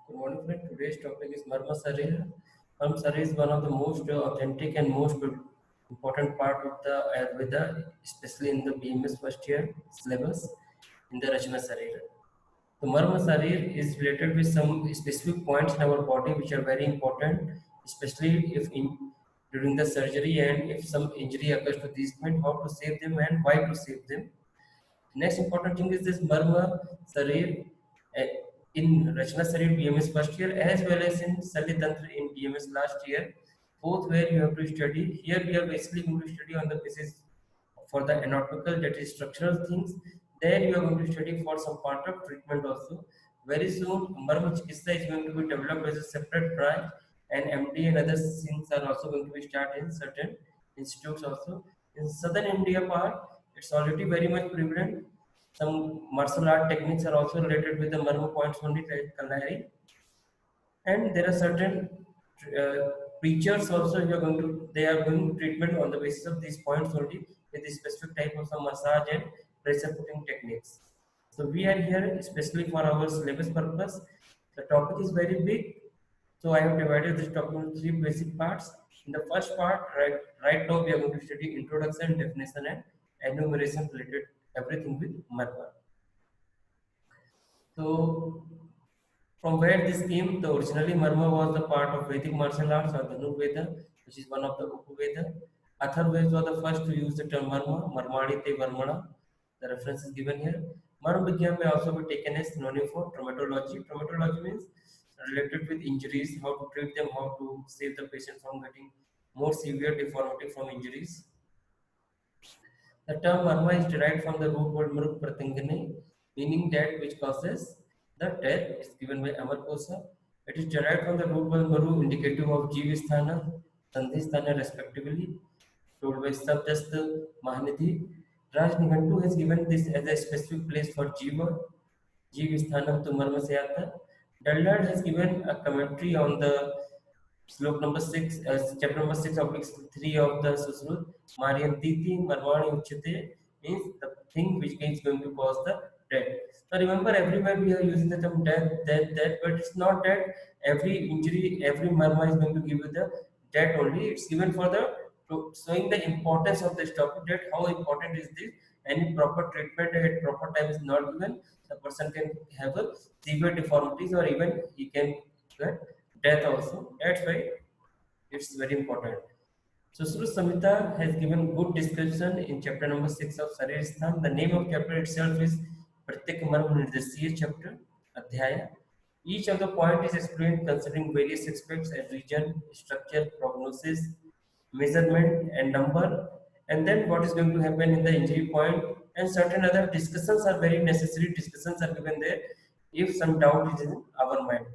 Good morning, friend. Today's topic is Marma Sarir. Marma Sarir is one of the most authentic and most important part of the Ayurveda, especially in the BMS first year syllabus in the Rachana Sarir. The Marma Sarir is related with some specific points in our body which are very important, especially if during the surgery and if some injury occurs to these points, how to save them and why to save them. Next important thing is this Marma Sarir uh, in Rachna Sarir BMS first year as well as in Sali Tantra in BMS last year, both where you have to study. Here we are basically going to study on the basis for the anatomical, that is structural things. There you are going to study for some part of treatment also. Very soon, Marma Chikitsa is going to be developed as a separate branch, and MD and other things are also going to be started in certain institutes also. In southern India part, it's already very much prevalent. Some martial art techniques are also related with the Marma points only, like Kalari, and there are certain uh, preachers also you are going to they are doing treatment on the basis of these points only with a specific type of some massage and pressure putting techniques. So we are here especially for our syllabus purpose. The topic is very big, so I have divided this topic into three basic parts. In the first part, right now we are going to study introduction, definition, and enumeration related everything with Marma. So from where this came, the originally Marma was the part of Vedic martial arts or Dhanurveda, which is one of the Upaveda. Atharvaveds were the first to use the term Marma, Marmadi te Varmana. The reference is given here. Marma Vigyan may also be taken as synonym for traumatology. Traumatology means related with injuries, how to treat them, how to save the patient from getting more severe deformity from injuries. The term marma is derived from the root word mruk pratingane, meaning that which causes the death. It's given by Amar Kosa. It is derived from the root word maru, indicative of Jeevisthana, Sandhisthana respectively, told by Sabdast Mahanidhi. Raj Nigantu has given this as a specific place for Jiva. Jeevisthana to marma se aata. Dallard has given a commentary on the Slope number 6, chapter number 6 of 3 of the Susrut. Mariyantiti Marvani Uchate means the thing which is going to cause the death. Now remember, everywhere we are using the term death, death, death, but it's not that every injury, every marma is going to give you the death only. It's given for the showing the importance of this topic, that how important is this. Any proper treatment at proper time is not given. The person can have a severe deformities or even he can get death also. That's why it's very important. So Sru Samhita has given good description in chapter number 6 of Sarirsthan. The name of chapter itself is Pratyek Marma Nirdesiya chapter, Adhyaya. Each of the point is explained considering various aspects as region, structure, prognosis, measurement and number, and then what is going to happen in the injury point, and certain other discussions are very necessary. Discussions are given there if some doubt is in our mind.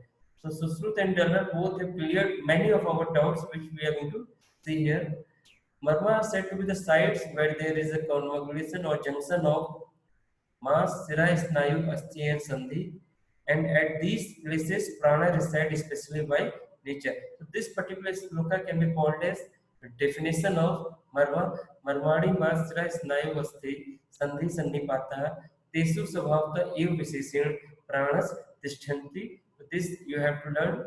So Susruth and Dallar both have cleared many of our doubts which we are going to see here. Marma are said to be the sites where there is a convolution or junction of Mass, Sira, Snayu, Asti, and Sandhi. And at these places, prana reside especially by nature. So this particular sloka can be called as definition of Marma. Marmadi, Mass, Sira, Snayu, Asti, Sandhi, Sannipata, Tesu Svabhavta, Ev Viseshin, Pranas, Tishtanti. So this you have to learn.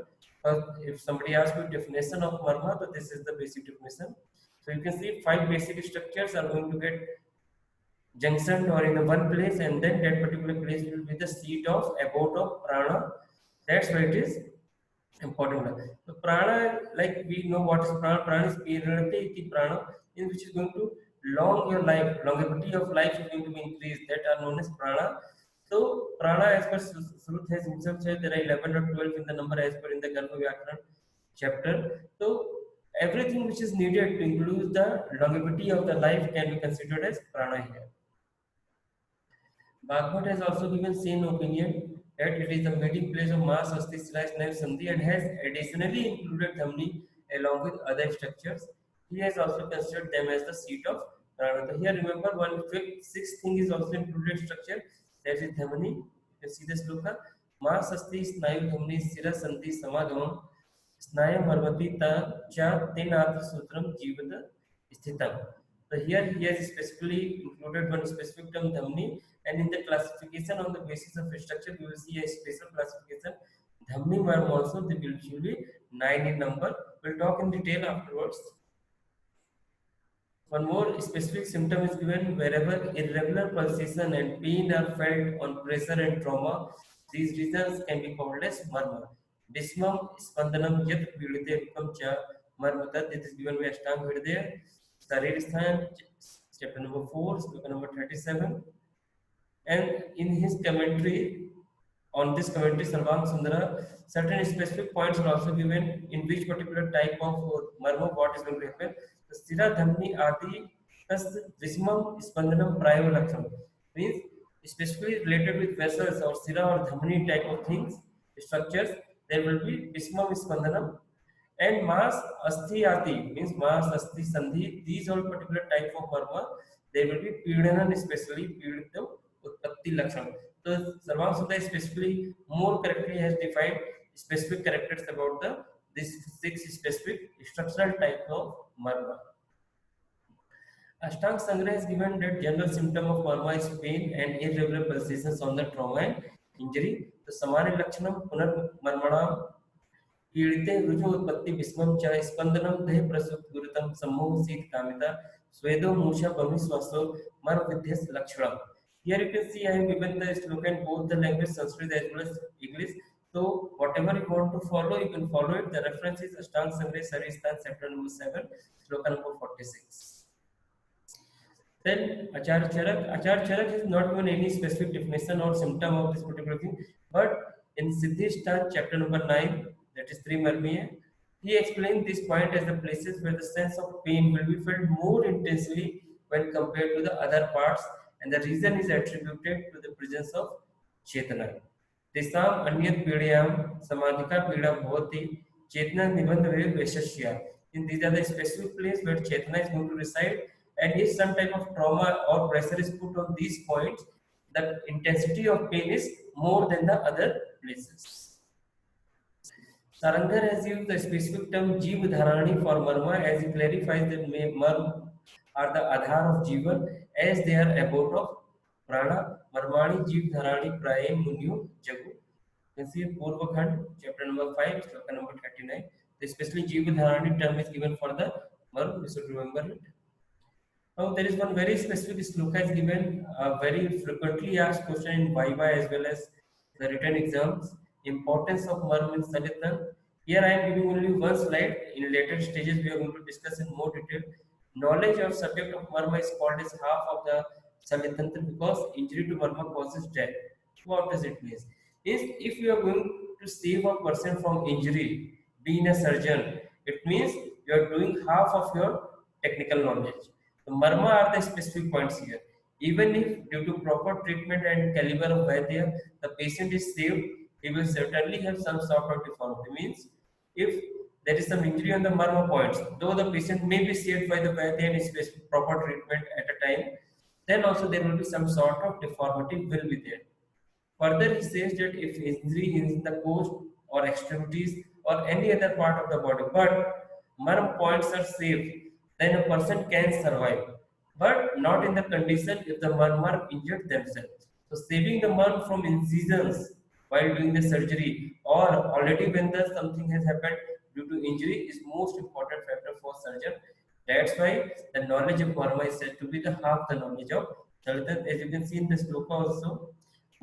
If somebody asks you definition of Marma, so this is the basic definition. So you can see five basic structures are going to get junction or in the one place, and then that particular place will be the seat of abode of prana. That's why it is important. So prana, like we know what is prana. Prana is pranati iti prana, in which is going to long your life, longevity of life is going to be increased, that are known as prana. So prana, as per Sruth has himself said, there are 11 or 12 in the number as per in the Garbha Vyakaran chapter. So everything which is needed to include the longevity of the life can be considered as prana here. Bhagwat has also given same opinion that it is the meeting place of Mass, Asti, Knife, Sandhi, and has additionally included Dhamni along with other structures. He has also considered them as the seat of Pranata. Here remember sixth thing is also included structure, that is Dhamni. You can see this look. Mass, Asti, Snayu, Dhamni, Sira, Sandhi, Samagamam, Snaya, Marvati, Ta, Cha, Tinatra Sutram, Jivata, Sthitam. So here he has specifically included one specific term Dhamni, and in the classification on the basis of structure, we will see a special classification Dhamni marma also, they will usually 9 in number. We'll talk in detail afterwards. One more specific symptom is given wherever irregular pulsation and pain are felt on pressure and trauma. These regions can be called as marma. Dismam spandanam yat pidite rukam cha marmatat. It is given by Ashtang Hridaya. Sarir Sthan, chapter number 4, sloka number 37. And in his commentary, on this commentary, Sarvang Sundara, certain specific points are also given in which particular type of marma what is going to happen. The Stira Dhamni Adi plus Vismam Spandanam Prayo Laksham means specifically related with vessels or Stira or Dhamni type of things, structures, there will be Vismam Spandanam and mass asthiyati means mass asthi sandhi. These all particular type of marma, they will be pidanan, especially pidito utpatti lakshana. So Sarvang Sudha specifically more correctly has defined specific characters about the this six specific structural types of marma. Ashtang Sangra has given that general symptom of marma is pain and irregular pulsations on the trauma and injury. The Samani Lakshanam Punar Marmanam पीड़िते रुजु उत्पत्ति विस्मम च स्पंदनम देह प्रसुत गुरुतम सम्मोह शीत कामिता स्वेदो मूषा बमि स्वासो मर विद्यस लक्षणम. Here you can see I have given the sloka in both the language Sanskrit as well as English. So whatever you want to follow, you can follow it. The reference is Ashtang Sangra Saristan chapter number 7, sloka number 46. Then Acharya Charak. Acharya Charak has not given any specific definition or symptom of this particular thing, but in Siddhishtan chapter number 9, that is 3 Marmiya, he explained this point as the places where the sense of pain will be felt more intensely when compared to the other parts, and the reason is attributed to the presence of Chetana. तेषाम् अन्यत् पीड़ायां समाधिका पीड़ा भवति चेतना निबंध वैशस्या. In these are the specific place where Chetana is going to reside, and if some type of trauma or pressure is put on these points, the intensity of pain is more than the other places. Sarangar has used the specific term Jeev Dharani for marma as he clarifies that marm are the adhar of Jivan as they are abode of prana. Marmani Jeev Dharani Praye Munyu Jagu. You can see Purva Khand, chapter number 5, sloka number 39. Especially Jeev Dharani term is given for the marm, we should remember it. Now there is one very specific sloka is given, a very frequently asked question in Viva as well as the written exams. Importance of marm in Salitan. Here I am giving only one slide. In later stages we are going to discuss in more detail. Knowledge of subject of marma is called as half of the Salitantra because injury to marma causes death. What does it mean? Is if you are going to save a person from injury, being a surgeon, it means you are doing half of your technical knowledge. The marma are the specific points here. Even if due to proper treatment and caliber of Vaidya, the patient is saved, he will certainly have some sort of deformity. Means if there is some injury on the marma points, though the patient may be saved by the Vaidya and specific proper treatment at a time, then also there will be some sort of deformity will be there. Further, he says that if injury is in the coast or extremities or any other part of the body, but marm points are safe, then a person can survive, but not in the condition if the marm are injured themselves. So, saving the marm from incisions while doing the surgery or already when the something has happened due to injury is most important factor for surgeon. That's why the knowledge of marma is said to be the half the knowledge of Salitan. As you can see in the sloka also,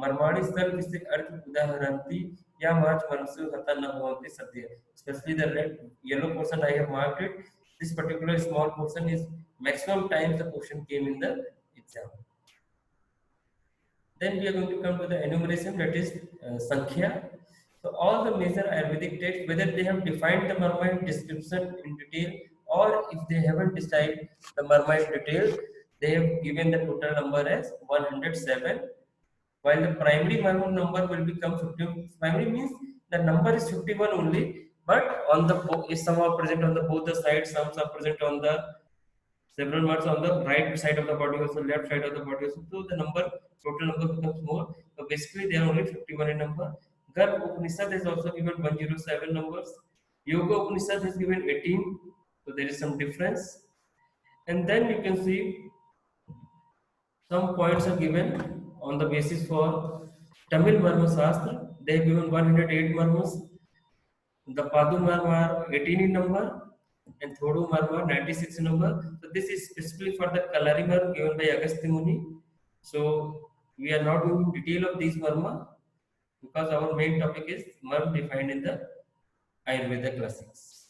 मरमाणी स्थल किसी अर्थ उदाहरणती या मार्च मनसु हता न होते सत्य. Especially the red yellow portion I have marked it. This particular small portion is maximum times the question came in the exam. Then we are going to come to the enumeration, that is Sankhya. So all the major Ayurvedic texts, whether they have defined the marma in description in detail or if they haven't decided the marma in detail, they have given the total number as 107. While the primary marma number will become 50. Primary means the number is 51 only, but on the is somehow present on the both the sides, some are present on the several marks on the right side of the body also, left side of the body also. So the number, total number becomes more. So basically they are only 51 in number. Garg Upanishad has also given 107 numbers. Yoga Upanishad has given 18. So there is some difference. And then you can see some points are given on the basis for Tamil Marma Shastra. They have given 108 marmas. The Padu marma are 18 in number and Thodu marma 96 in number. So this is specifically for the Kalari marma given by Agastya Muni. So we are not going into detail of these marma because our main topic is marm defined in the Ayurveda classics.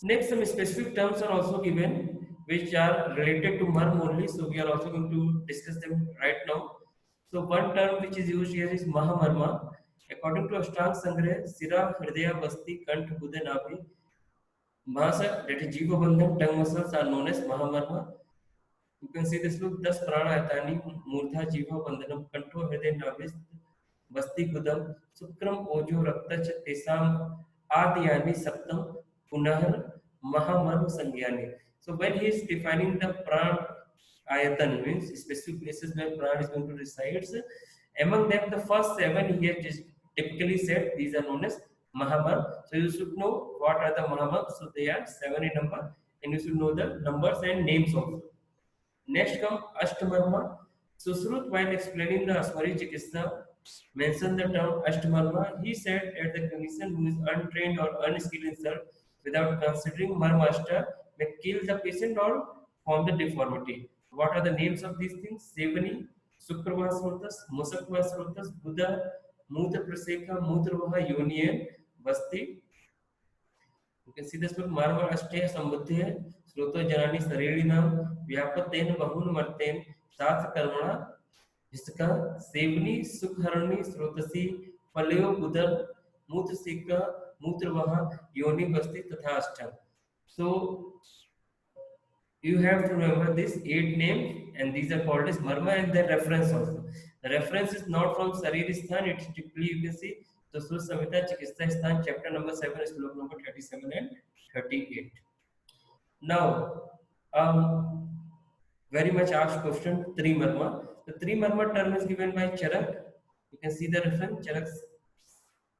Next, some specific terms are also given which are related to marm only. So we are also going to discuss them right now. So one term which is used here is Mahamarma. According to Ashtanga Sangrah, Sira, Hridaya, Basti, Kant, Buddha, Nabi, Mahasa, that is Jiva Bandhan, tongue muscles are known as Mahamarma. You can see this look, 10 prana ayatani, Murdha, Jiva Bandhanam, Kanto, Hridaya, Nabi, Basti, Gudam, Sukram, Ojo, Rakta, Tesam, Adiyani, Saptam, Punahar, Mahamarma, Sangyani. So when he is defining the prana ayatan, means specific places where prana is going to reside, among them the first 7 he has typically said these are known as Mahamar. So you should know what are the Mahamar. So they are 7 in number and you should know the numbers and names also. Next come Ashtamarma. Susrut, while explaining the Aswari Chikitsa, mentioned the term Ashtamarma. He said that the clinician who is untrained or unskilled in self without considering Marma Ashta may kill the patient or form the deformity. What are the names of these things? Sevani, Supravasrotas, Musakvasrotas, Buddha, Mutra Praseka, Mutravaha, Yoni, and Basti. You can see this book Marma Ashtaya Sambuddhe, Sloto Janani Sarelinam, Vyapaten Bahun Marten, Sath Karmana, Hiska, Sevni, Sukharani, Srotasi, Paleo Buddha, Mutrasika, Mutravaha, Yoni Basti, Tatha Ashtam. So you have to remember these 8 names and these are called as Marma and their reference also. The reference is not from Sariristhan, it's typically you can see the Sur Samhita Chikitsa Sthan, chapter number 7, slok number 37 and 38. Now, very much asked question, Tri Marma. The Tri Marma term is given by Charak. You can see the reference, Charak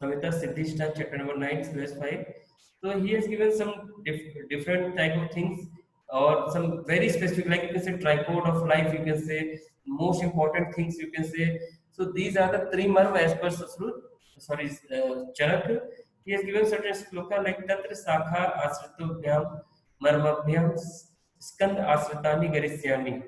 Samhita Siddhishtan, chapter number 9/5. So he has given some different type of things or some very specific, like you can say tripod of life, you can say most important things, you can say. So these are the 3 marma as per Susrut, sorry, Charak. He has given certain sloka like Tatra Sakha Asritobhyam Marmabhyam Skand Asritani Garisyani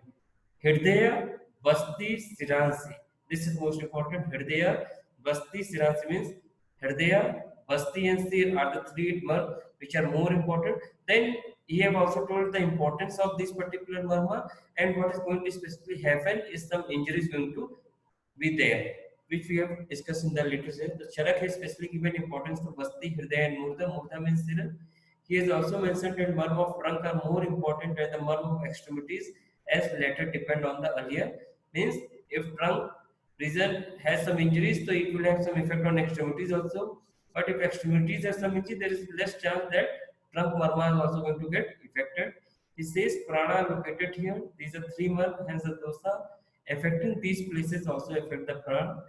Hridaya Basti Siransi. This is most important. Hridaya Basti Siransi means Hridaya, Basti and Sir are the 3 marma which are more important. Then he have also told the importance of this particular marma and what is going to specifically happen is some injuries going to be there, which we have discussed in the literature. The Charak has specifically given importance to Basti, Hridaya and Murda. Murda means Sir. He has also mentioned that marm of trunk are more important than the marm of extremities as latter depend on the earlier. Means if trunk region has some injuries, so it will have some effect on extremities also. But if extremities have some injury, there is less chance that trunk marma is also going to get affected. He says prana located here. These are 3 marma, hence the dosa. Affecting these places also affect the prana.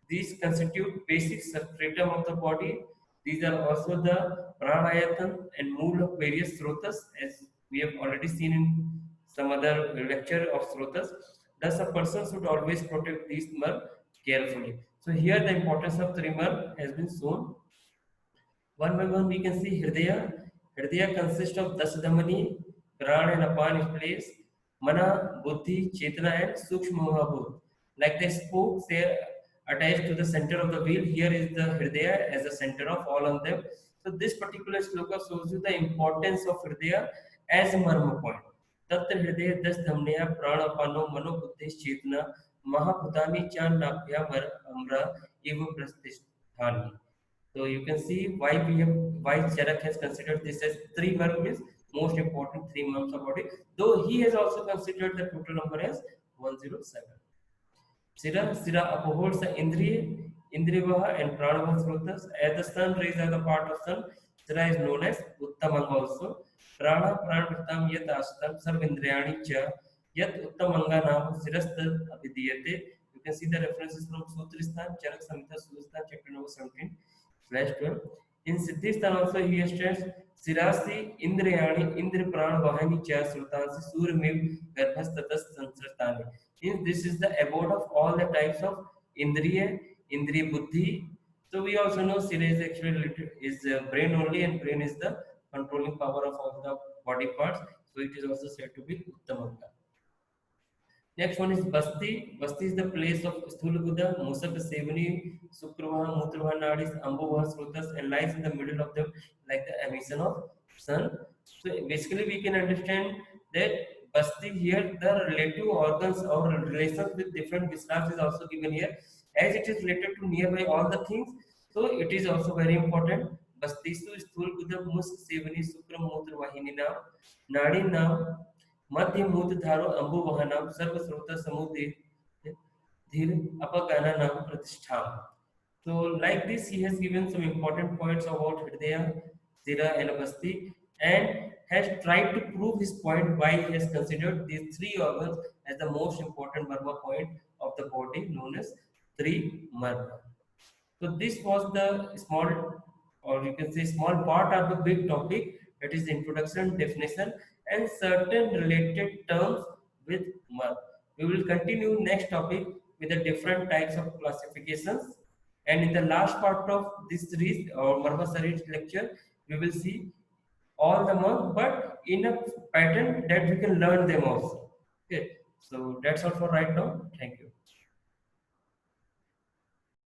These constitute basic substratum of the body. These are also the pranayatan and mool of various srotas, as we have already seen in some other lecture of srotas. Thus, a person should always protect these marm carefully. So here the importance of 3 marm has been shown. One by one we can see Hridaya. Hridaya consists of Dasadhamani, Prana and Apan in place, Mana, Buddhi, Chetana and Sukshma Mahabhut. Like the spokes, they are attached to the center of the wheel. Here is the Hridaya as the center of all of them. So this particular sloka shows you the importance of Hridaya as a marma point. Tatra Hridaya Das Dhamneya Prana Apano Mano Buddhi Chetana Mahabhutani Chan Nabhya Amra Eva Prasthani. So you can see why Charak has considered this as 3 marm is most important 3 marms about it. Though he has also considered the total number as 107. Sira upholds the Indrivaha and Pranavaha Srotas. As the sun rays are the part of sun, Sira is known as Uttamanga also. Pranavritam Yat Ashtam Sarvindriyani Cha Yat Uttamanga Nam Sirastal Abhidiyate. You can see the references from Sutristan, Charak Samhita, Sutristan, chapter number 17/12. In Siddhistan also he states Sirasi Indriyani Indra Pranavahani Cha Srutansi Surmev Garbhastatas Sansartani. Means this is the abode of all the types of Indriya, Indriya Buddhi, So we also know Sila is actually is brain only, and brain is the controlling power of all the body parts. So it is also said to be Uttamanga. Next one is Basti. Basti is the place of Sthulabuddha, Musak Sevani, Sukravaha, Mutravaha Nadis, Ambavaha Srotas, and lies in the middle of them like the emission of sun. So basically we can understand that Basti here, the relative organs or relations with different vistas is also given here. As it is related to nearby all the things, so it is also very important. Bastisu Sthulbuddha Musk Sevani Sukra Mutra Vahinina Nadi Nam मध्य मूर्धारो अम्बुवहनम सर्वश्रोत समुदे धीर अपगाना नाम प्रतिष्ठा. So like this, he has given some important points about Hridaya, Zira, and Basti, and has tried to prove his point why he has considered these three organs as the most important Marma point of the body, known as three Marma. So this was the small, or you can say small part of the big topic, that is introduction, definition, and certain related terms with Mark. We will continue next topic with the different types of classifications. And in the last part of this series or Marma series lecture, we will see all the marks, but in a pattern that we can learn them also. Okay, so that's all for right now. Thank you.